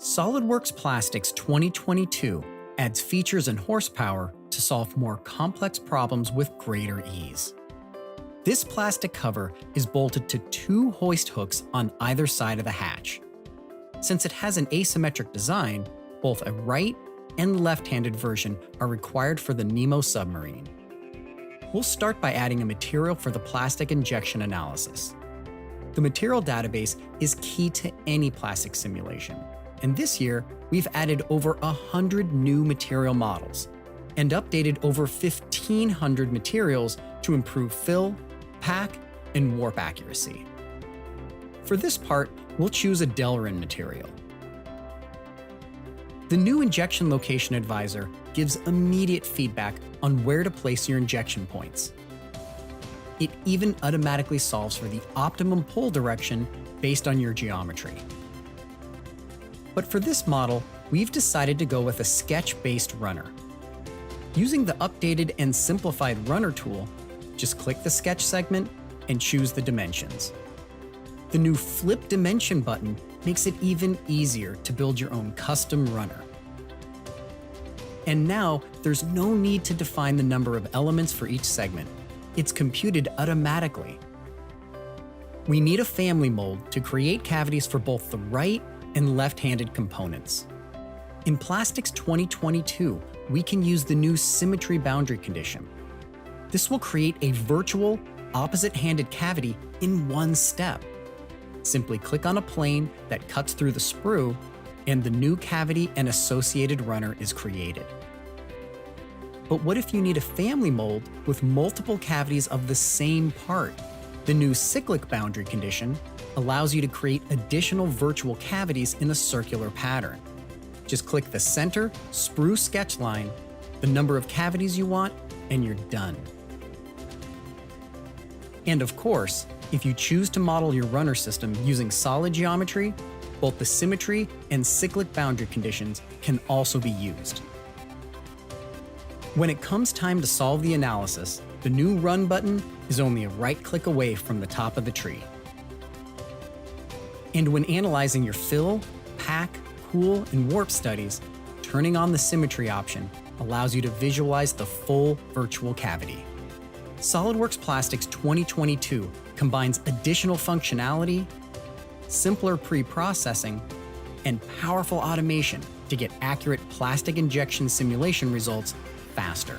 SOLIDWORKS Plastics 2022 adds features and horsepower to solve more complex problems with greater ease. This plastic cover is bolted to two hoist hooks on either side of the hatch. Since it has an asymmetric design, both a right and left-handed version are required for the Nemo submarine. We'll start by adding a material for the plastic injection analysis. The material database is key to any plastic simulation, and this year we've added over 100 new material models and updated over 1,500 materials to improve fill, pack, and warp accuracy. For this part, we'll choose a Delrin material. The new Injection Location Advisor gives immediate feedback on where to place your injection points. It even automatically solves for the optimum pull direction based on your geometry. But for this model, we've decided to go with a sketch-based runner. Using the updated and simplified runner tool, just click the sketch segment and choose the dimensions. The new Flip Dimension button makes it even easier to build your own custom runner. And now, there's no need to define the number of elements for each segment. It's computed automatically. We need a family mold to create cavities for both the right and left-handed components. In Plastics 2022, we can use the new symmetry boundary condition. This will create a virtual, opposite-handed cavity in one step. Simply click on a plane that cuts through the sprue, and the new cavity and associated runner is created. But what if you need a family mold with multiple cavities of the same part? The new cyclic boundary condition allows you to create additional virtual cavities in a circular pattern. Just click the center sprue sketch line, the number of cavities you want, and you're done. And of course, if you choose to model your runner system using solid geometry, both the symmetry and cyclic boundary conditions can also be used. When it comes time to solve the analysis, the new Run button is only a right click away from the top of the tree. And when analyzing your fill, pack, cool, and warp studies, turning on the symmetry option allows you to visualize the full virtual cavity. SOLIDWORKS Plastics 2022 combines additional functionality, simpler pre-processing, and powerful automation to get accurate plastic injection simulation results faster.